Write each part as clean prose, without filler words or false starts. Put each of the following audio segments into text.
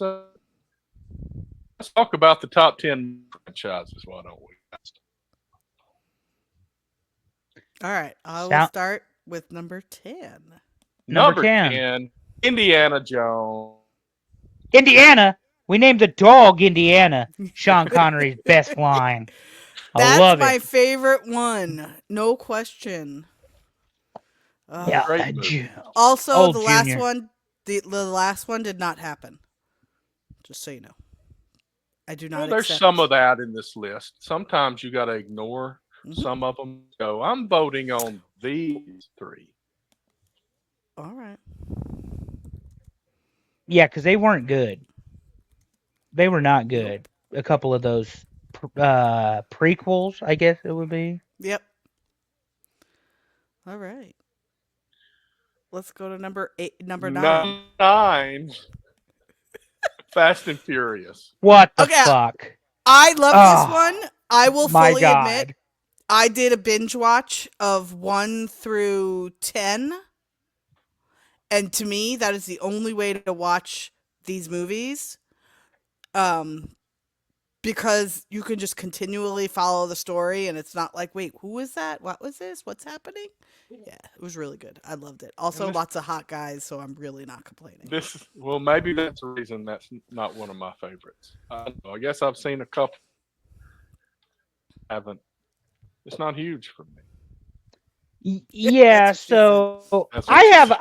let's talk about the top 10 franchises. Why don't we? All right, I will Sound start with number 10. number Number 10. 10, Indiana Jones. Indiana. We named the dog Indiana. Sean Connery's best line. I That's love my it. favorite one, no question. Ugh. Yeah, Great movie. Also, old the last Junior. one, the last one did not happen. Just so you know, I do Well, not there's some accept. of that in this list. Sometimes you got to ignore Hmm. some of them. Go, I'm voting on these three. All right. Yeah, because they weren't good. They were not good. Nope. A couple of those prequels, I guess it would be. Yep. All right. Let's go to number eight. Number Number 9. 9, Fast and Furious. What the Okay, fuck? I love this Oh, one. I will my fully admit, God. I did a binge watch of 1 through 10, and to me, that is the only way to watch these movies. Um, because you can just continually follow the story, and it's not like, wait, who is that? What was this? What's happening? Yeah, it was really good. I loved it. And Also, lots of hot guys, so I'm really not complaining. well, maybe that's the reason that's not one of my favorites. I don't know. I guess I've seen a couple. Haven't. It's not huge for me. Yeah, That's what she said. so That's what she said.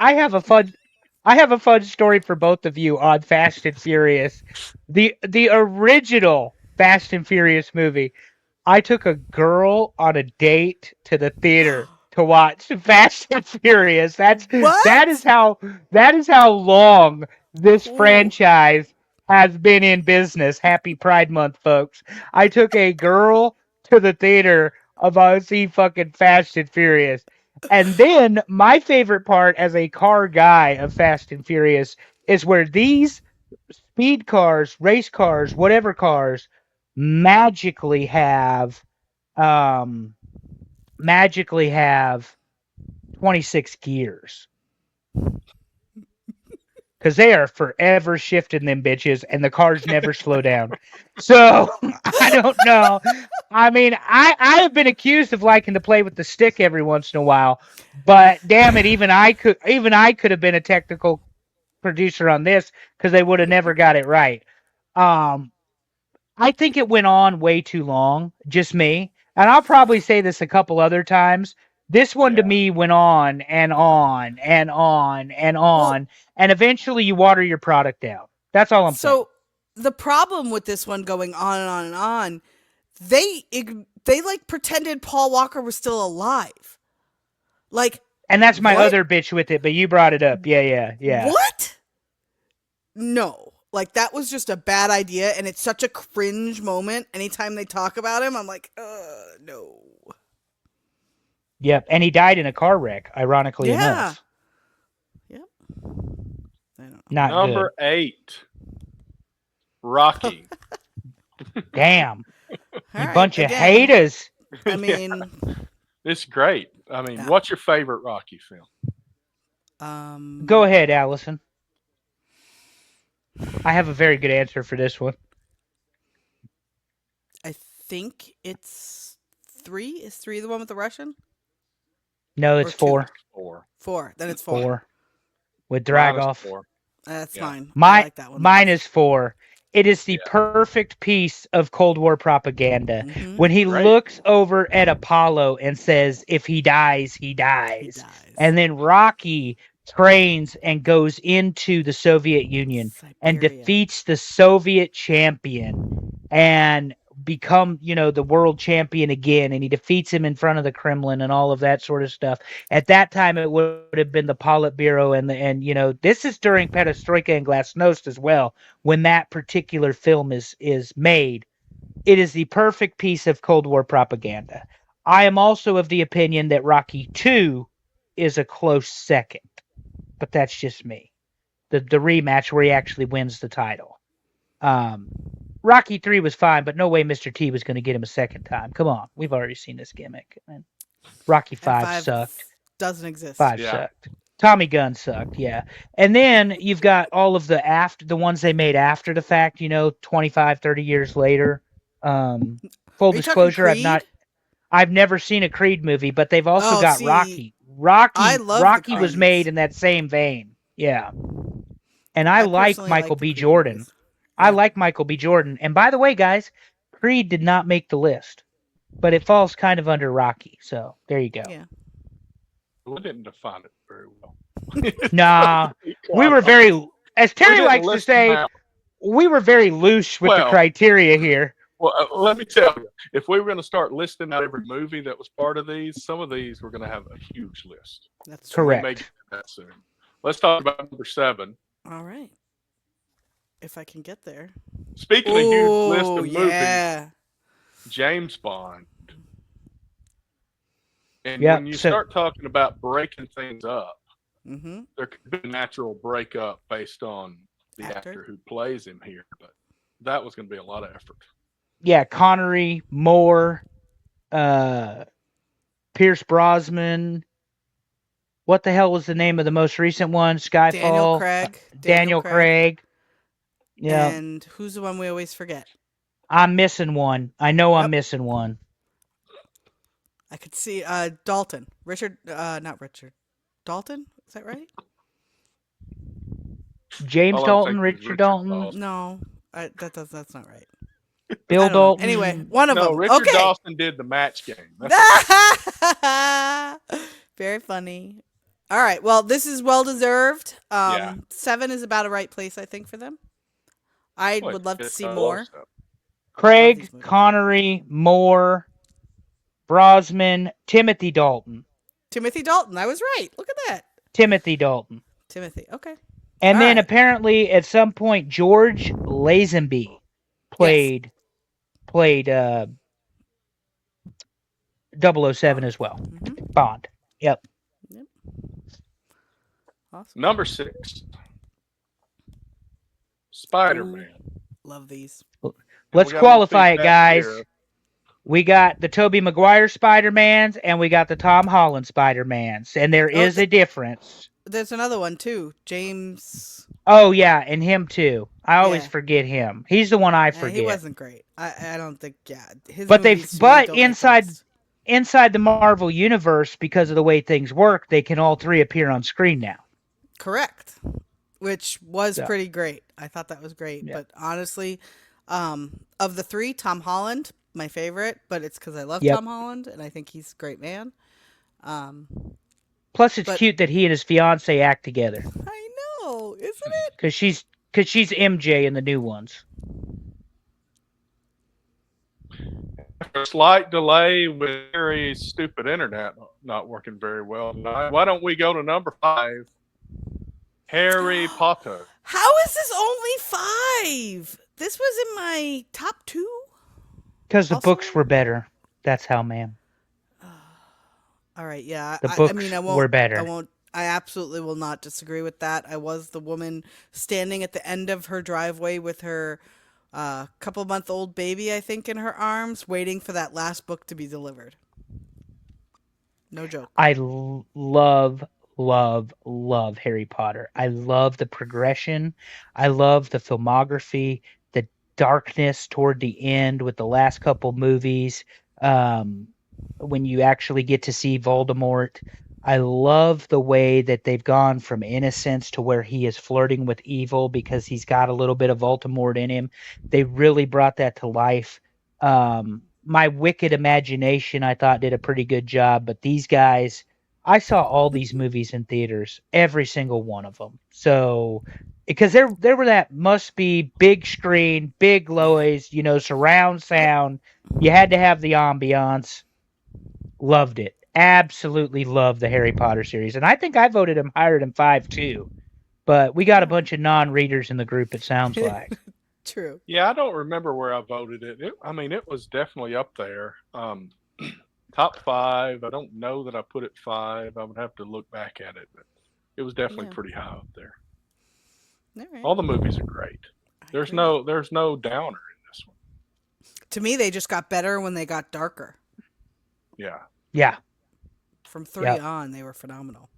I have a fun story for both of you on Fast and Furious. The original Fast and Furious movie. I took a girl on a date to the theater to watch Fast and Furious. What? That is how long this Cool. franchise has been in business. Happy Pride Month, folks. I took a girl to the theater about to see fucking Fast and Furious. And then my favorite part as a car guy of Fast and Furious is where these speed cars, race cars, whatever cars magically have um magically have 26 gears because they are forever shifting them bitches and the cars never slow down. So I don't know. I mean, I have been accused of liking to play with the stick every once in a while, but damn it, even I could have been a technical producer on this because they would have never got it right. um I think it went on way too long, just me. And I'll probably say this a couple other times. This one to Yeah. me went on and on and on and Well, on, and eventually you water your product down. That's all I'm saying. so the problem with this one going on and on and on, they like pretended Paul Walker was still alive. Like, And that's my what? other bitch with it, but you brought it up. Yeah, yeah, yeah. What? No. Like, that was just a bad idea, and it's such a cringe moment. Anytime they talk about him, I'm like, no. Yep. And he died in a car wreck, ironically Yeah. enough. Yep. I don't Not good. Number 8, Rocky. Damn. know. All You right. bunch of Again, haters. I Yeah, mean, it's great. I mean, yeah. what's your favorite Rocky film? Go Um, ahead, Allison. I have a very good answer for this one. I think it's 3. Is 3 the one with the Russian? No, Or it's 2? four. 4. 4. Then it's 4. Four. With Mine is Dragoff. 4. That's Yeah. fine. I like that one the Mine most. is 4. It is the Yeah. perfect piece of Cold War propaganda. Mm-hmm. When he Great. looks over at Apollo and says, if he dies, he He dies. dies. And then Rocky trains and goes into the Soviet Union and Siberia. defeats the Soviet champion and become, the world champion again. And he defeats him in front of the Kremlin and all of that sort of stuff. At that time, it would have been the Politburo this is during Perestroika and Glasnost as well. When that particular film is made, it is the perfect piece of Cold War propaganda. I am also of the opinion that Rocky 2 is a close second, but that's just me. The rematch where he actually wins the title. Um, Rocky 3 was fine, but no way Mr. T was going to get him a second time. Come on, we've already seen this gimmick. And Rocky And 5 5 sucked. doesn't exist. 5 Yeah. sucked. Tommy Gunn sucked, yeah. And then you've got all of the ones they made after the fact, 25, 30 years later. Full Are you talking disclosure, Creed? I've never seen a Creed movie, but they've also Oh, got see, Rocky. I Rocky love the Rocky was made Creeds. in that same vein. Yeah. And I I like personally Michael like the B. Creed Jordan. movies. I Yeah, like Michael B. Jordan. And by the way, guys, Creed did not make the list, but it falls kind of under Rocky. So there you go. yeah. We didn't define it very well. Nah, To be we quite were honest. very, as We Terry didn't likes to list them say, out. we were very loose with the Well, criteria here. let me tell you, if we were going to start listing out every movie that was part of these, some of these we're going to have a huge list. That's And true. we may get Correct. to that soon. Let's talk about number 7. All right, if I can get there. Speaking of huge list Oh of movies, yeah. James Bond. And when Yep. you So start talking about breaking things up, Mm-hmm. there could be a natural breakup based on the actor who plays him here, but that was going to be a lot of effort. yeah, Connery, Moore, uh, Pierce Brosnan. What the hell was the name of the most recent one? Daniel Skyfall. Craig. Daniel Craig. Yeah, And who's the one we always forget? I'm missing one. I know I'm Yep. missing one. I could see Dalton. Richard not Richard. Dalton? Is that right? James All I'm Dalton, thinking is Richard Richard Dalton, Dawson. No. That's not right. Bill I don't know. Dalton. Anyway, one of No, them. Richard Okay. Dawson did the match game. That's Very funny. All right. Well, this is well deserved. Yeah. 7 is about a right place, I think, for them. I what, would love to just see I love more. stuff. I love these Craig, movies. Connery, Moore, Brosnan, Timothy Dalton. Timothy Dalton. I was right. Look at that. Timothy Dalton. Timothy. Okay. And All then right. apparently at some point George Lazenby played 007 as well. Mhm. Bond. Yep. Awesome. Number 6. Spider-Man. Love these. And Let's we got a little qualify it, feedback guys. here. We got the Tobey Maguire Spider-Mans and we got the Tom Holland Spider-Mans. And there is a difference. There's another one too. James. Oh, yeah, and him too. I always Yeah. forget him. He's the one I He forget. wasn't great. I don't think. Yeah. His But movies to me but don't make the inside list. the Marvel universe, because of the way things work, they can all three appear on screen now. Correct. Which was So, pretty great. I thought that was great. yeah. But honestly, of the 3, Tom Holland, my favorite. But it's because I love Yep. Tom Holland and I think he's a great man. Plus, it's But- cute that he and his fiance act together I know, isn't it? because she's MJ in the new ones. After a slight delay with Harry's stupid internet not working very well tonight, why don't we go to number 5? Harry Potter. How is this only 5? This was in my top 2. Because the Also- books were better. That's how, ma'am. All right, yeah. The I books mean, I won't. were better. I won't. I absolutely will not disagree with that. I was the woman standing at the end of her driveway with her couple-month-old baby, I think, in her arms, waiting for that last book to be delivered. No joke. I love Harry Potter. I love the progression. I love the filmography, the darkness toward the end with the last couple movies. When you actually get to see Voldemort, I love the way that they've gone from innocence to where he is flirting with evil because he's got a little bit of Voldemort in him. They really brought that to life. My Wicked Imagination, I thought, did a pretty good job, but these guys, I saw all these movies in theaters, every single one of them. So, because they were that must be big screen, big noise, surround sound. You had to have the ambiance. Loved it. Absolutely loved the Harry Potter series. And I think I voted him higher than 5 too. But we got a bunch of non-readers in the group, it sounds like. True. Yeah, I don't remember where I voted it. It was definitely up there. Top 5. I don't know that I put it 5. I would have to look back at it, but it was definitely pretty high up there. All right. All the movies are great. There's agree. no downer in this one. To me, they just got better when they got darker. Yeah. Yeah. From 3 Yep. on, they were phenomenal.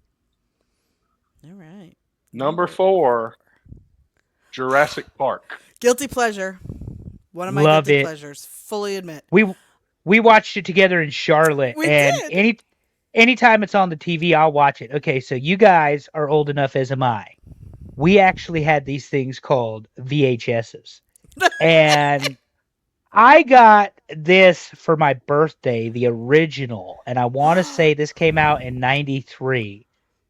All right. Number Number 4, Jurassic Park. guilty pleasure. One of my Love guilty it. pleasures. Fully admit. We watched it together in Charlotte, We and did. anytime it's on the TV, I'll watch it. Okay, so you guys are old enough, as am I. We actually had these things called VHSs, and I got this for my birthday, the original, and I want to say this came out in '93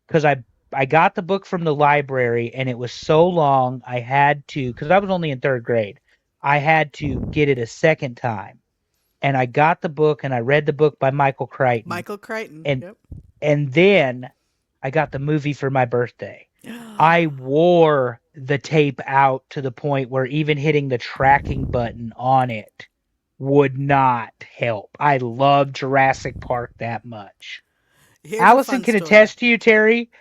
because I got the book from the library, and it was so long I had to, because I was only in third grade, I had to get it a second time, and I got the book and I read the book by Michael Crichton, Michael Crichton. and Yep. and then I got the movie for my birthday. I wore the tape out to the point where even hitting the tracking button on it would not help. I love Jurassic Park that much. Here's a Allison fun can story. attest to you, Terry.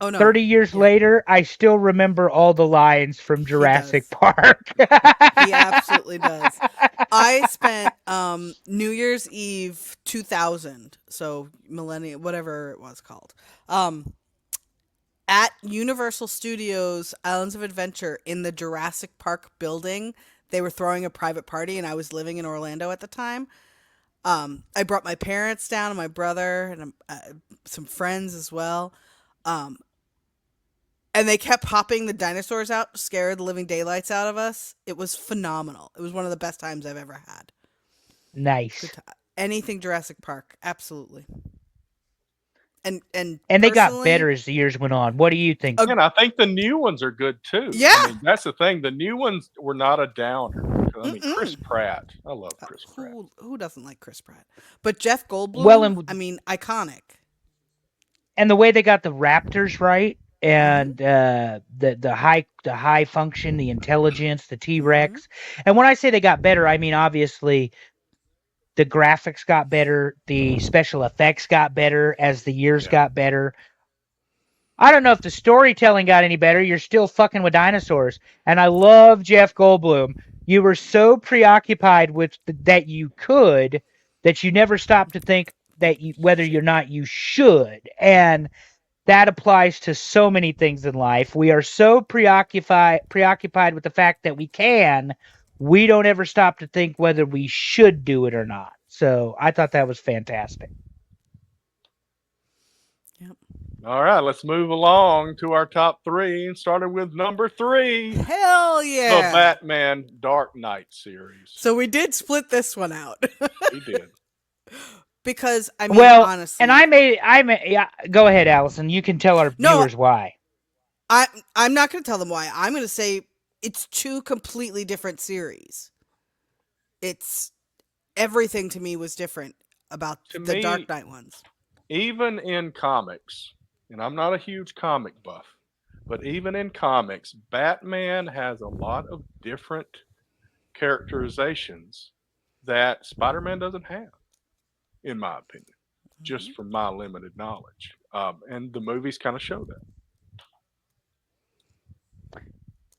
Oh no. 30 years Yeah. later, I still remember all the lines from Jurassic does. Park. He absolutely does. I spent New Year's Eve 2000, so millennium, whatever it was called, at Universal Studios Islands of Adventure in the Jurassic Park building. They were throwing a private party, and I was living in Orlando at the time. I brought my parents down and my brother and some friends as well. Um, and they kept popping the dinosaurs out, scared the living daylights out of us. It was phenomenal. It was one of the best times I've ever had. Nice. Good time. Anything Jurassic Park, absolutely. And they got better as the years went on. What do you think? And I think the new ones are good too. Yeah. I mean, that's the thing. The new ones were not a downer. I mean, Chris Pratt. I love Chris Pratt. Who doesn't like Chris Pratt? But Jeff Goldblum, Well, I mean, iconic. And the way they got the raptors right, and the high function, the intelligence, the T-Rex. And when I say they got better, I mean obviously the graphics got better, the special effects got better as the years got better. I don't know if the storytelling got any better. You're still fucking with dinosaurs. And I love Jeff Goldblum. You were so preoccupied with that you never stopped to think that whether or not you should. And that applies to so many things in life. We are so preoccupied with the fact that we don't ever stop to think whether we should do it or not. So I thought that was fantastic. Yep. All right, let's move along to our top 3, starting with number 3. Hell yeah! The Batman Dark Knight series. So we did split this one out. We did. Because I mean, honestly, and yeah. Go ahead, Allison. You can tell our viewers why. I'm not going to tell them why. I'm going to say it's 2 completely different series. It's everything to me was different about the Dark Knight ones. Even in comics, and I'm not a huge comic buff, but even in comics, Batman has a lot of different characterizations that Spider-Man doesn't have, in my opinion, just from my limited knowledge. And the movies kind of show that.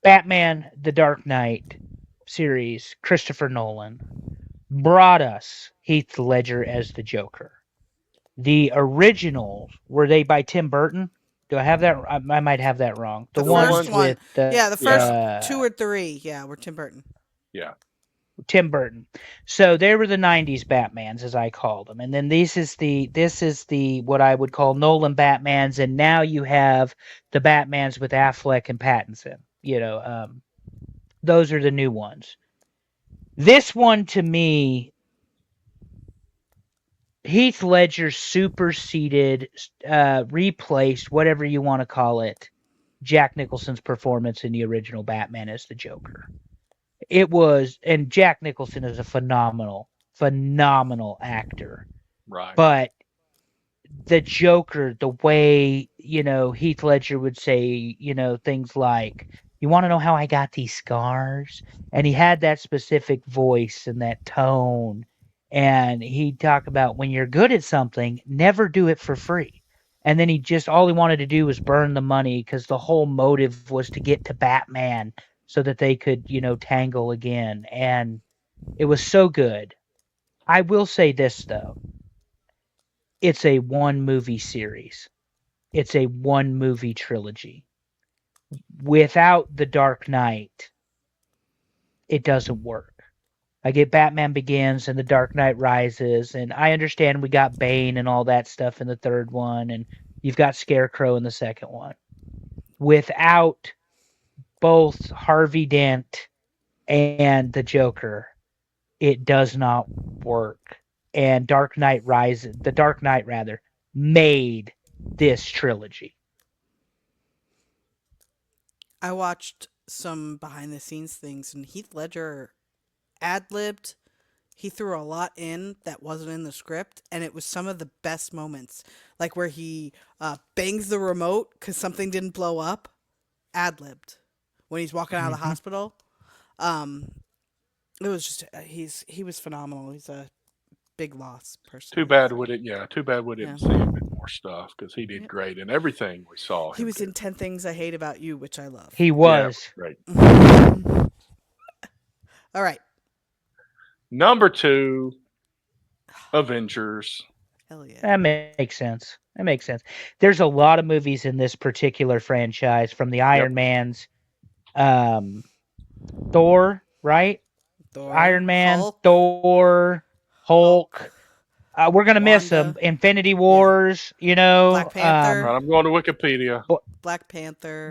Batman, the Dark Knight series, Christopher Nolan, brought us Heath Ledger as the Joker. The originals, were they by Tim Burton? Do I have that? I might have that wrong. The first one. The first 2 or 3, were Tim Burton. Yeah. Tim Burton. So they were the 90s Batmans, as I called them. And then this is the what I would call Nolan Batmans, and now you have the Batmans with Affleck and Pattinson. Those are the new ones. This one, to me, Heath Ledger superseded, replaced, whatever you want to call it, Jack Nicholson's performance in the original Batman as the Joker. It was, and Jack Nicholson is a phenomenal actor. Right. But the Joker, the way, Heath Ledger would say, things like, you want to know how I got these scars? And he had that specific voice and that tone. And he'd talk about when you're good at something, never do it for free. And then all he wanted to do was burn the money because the whole motive was to get to Batman so that they could, tangle again. And it was so good. I will say this, though. It's a 1 movie series. it's a one movie trilogy. Without The Dark Knight, it doesn't work. I get Batman Begins and The Dark Knight Rises, and I understand we got Bane and all that stuff in the third one, and you've got Scarecrow in the second one. Without both Harvey Dent and the Joker, it does not work. And The Dark Knight rather, made this trilogy. I watched some behind the scenes things, and Heath Ledger ad-libbed. He threw a lot in that wasn't in the script, and it was some of the best moments, like where he bangs the remote because something didn't blow up. Ad-libbed when he's walking out of the hospital. It was just he was phenomenal. He's a big loss person. Too bad we didn't see him in more stuff because he did great in everything we saw. He was in 10 Things I Hate About You, which I love. He was. Great. All right. Number 2, Avengers. Hell yeah. That makes sense. There's a lot of movies in this particular franchise, from the Iron Mans, Thor, right? Thor, Iron Man, Hulk. Thor, Hulk. We're gonna miss them. Infinity Wars, Black Panther. Right, I'm going to Wikipedia. Black Panther.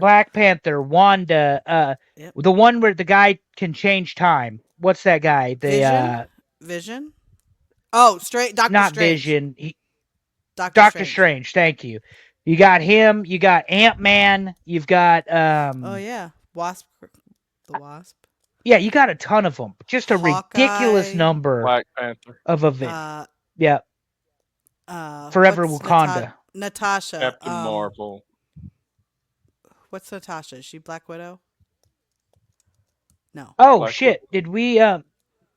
Wanda. The one where the guy can change time. What's that guy? Vision? Oh, Doctor not Strange. Vision. Doctor Strange. Thank you. You got him. You got Ant-Man. You've got oh yeah, Wasp. The Wasp. Yeah, you got a ton of them. Just a Hawkeye, ridiculous number Black Panther. of events. Yeah. Forever Wakanda. Natasha. Captain Marvel. What's Natasha? Is she Black Widow? No. Oh Black shit! Widow.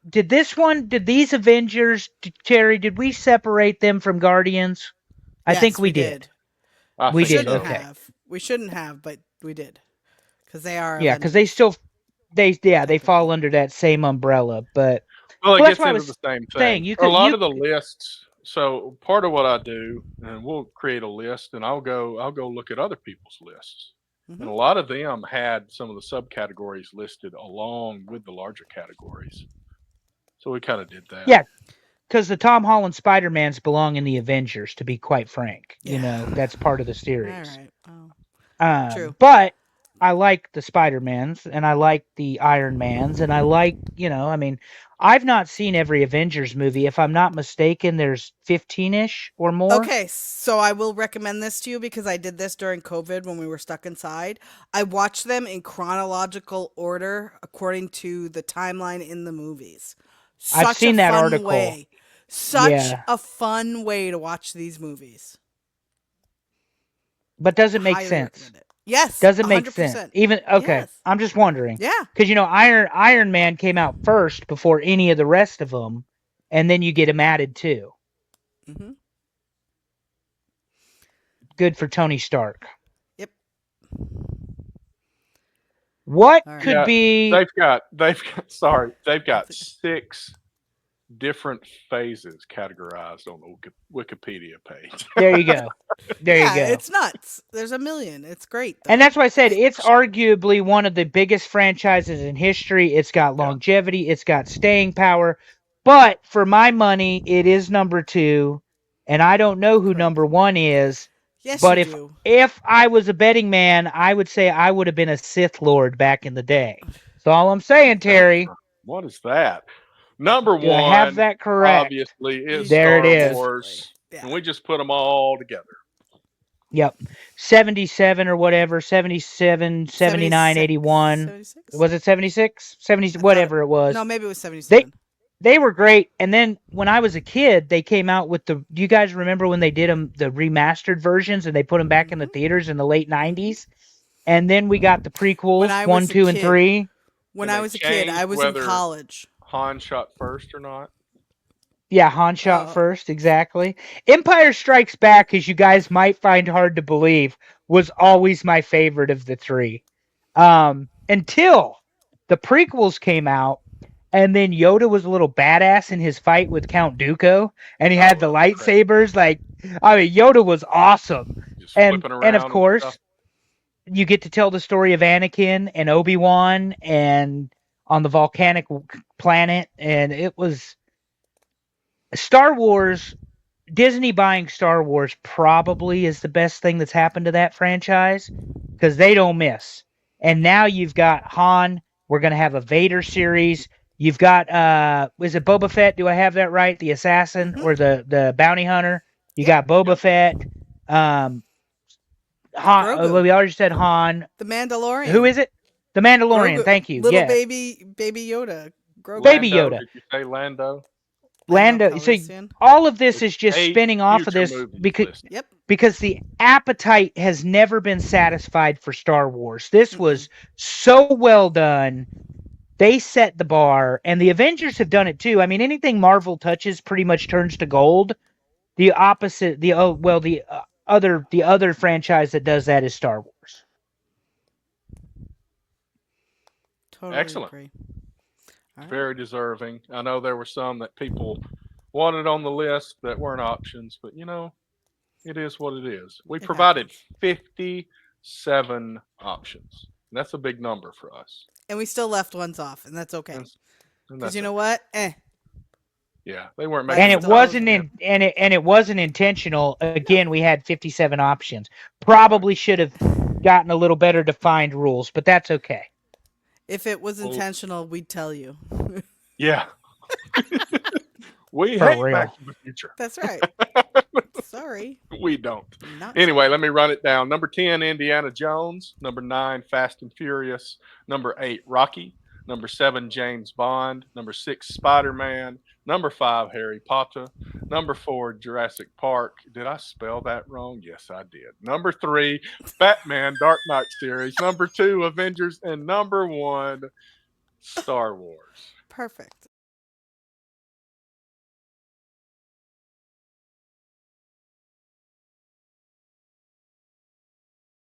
Did these Avengers, Terry? Did we separate them from Guardians? I think we did. We did. Okay. We shouldn't have, but we did. Because they are. Yeah, because they fall under that same umbrella. But well, it gets into the same thing. A lot of the lists. So part of what I do, and we'll create a list, and I'll go look at other people's lists. Mm-hmm. And a lot of them had some of the subcategories listed along with the larger categories. So we kind of did that. Yeah, because the Tom Holland Spider-Mans belong in the Avengers, to be quite frank. You know, that's part of the series. All right. True. But I like the Spider-Mans, and I like the Iron Mans, and I like, I've not seen every Avengers movie. If I'm not mistaken, there's 15-ish or more. Okay, so I will recommend this to you because I did this during COVID when we were stuck inside. I watched them in chronological order according to the timeline in the movies. I've seen that article. A fun way to watch these movies. But does it make sense? Yes. Does it make sense? Even okay. Yes. I'm just wondering. Yeah. Because Iron Man came out first before any of the rest of them, and then you get him added too. Mm-hmm. Good for Tony Stark. Yep. What could be? They've got 6 different phases categorized on the Wikipedia page. There you go. There you go. It's nuts. There's a million. It's great. And that's why I said it's arguably one of the biggest franchises in history. It's got longevity. It's got staying power. But for my money, it is number 2. And I don't know who number 1 is. Yes, but if I was a betting man, I would say I would have been a Sith Lord back in the day. That's all I'm saying, Terry. What is that? Number 1, I have that correct. Obviously, is there Star it is. Wars. Yeah. And we just put them all together. Yep. 77 or whatever, 77, 79, 81. 76? Was it 76? 70, whatever it was. No, maybe it was 77. They were great. And then when I was a kid, they came out with do you guys remember when they did the remastered versions and they put them back in the theaters in the late 90s? And then we got the prequels, 1, 2, and 3. When I was a kid, I was in college. Han shot first or not? Yeah, Han shot first, exactly. Empire Strikes Back, as you guys might find hard to believe, was always my favorite of the 3. Until the prequels came out, and then Yoda was a little badass in his fight with Count Dooku, and he had the lightsabers. Yoda was awesome. just flipping and of around and stuff. course, you get to tell the story of Anakin and Obi-Wan and on the volcanic planet, and it was Star Wars. Disney buying Star Wars probably is the best thing that's happened to that franchise because they don't miss. And now you've got Han. We're going to have a Vader series. You've got is it Boba Fett? Do I have that right? The assassin or the bounty hunter? You got Boba Fett. Han. Grogu. We already said Han. The Mandalorian. Who is it? The Mandalorian. Grogu. Thank you. Little Yeah. baby Yoda. Grogu. Baby Lando, Yoda. Did you say Lando? Lando. So all of this is just Eight spinning off of future this movies because listed. Yep. because the appetite has never been satisfied for Star Wars. This was so well done. They set the bar, and the Avengers have done it too. I mean, anything Marvel touches pretty much turns to gold. The opposite, the other franchise that does that is Star Wars. Totally Excellent. agree. All Very right. deserving. I know there were some that people wanted on the list that weren't options, but it is what it is. We provided 57 options. And that's a big number for us. And we still left ones off, and that's okay. And Because that's you know okay. what? Yeah, they weren't And making And it the wasn't top 10. it wasn't intentional. Again, we had 57 options. Probably should have gotten a little better defined rules, but that's okay. If it was Well- intentional, we'd tell you. Yeah. We For hate real. Back to the Future. That's right. Sorry. We don't. Not Anyway, let me run it down. Number 10, Indiana Jones. Number 9, Fast and Furious. Number 8, Rocky. Number 7, James Bond. Number 6, Spider-Man. Number 5, Harry Potter. Number 4, Jurassic Park. Did I spell that wrong? Yes, I did. Number 3, Batman Dark Knight series. Number 2, Avengers. And number 1, Star Wars. Perfect.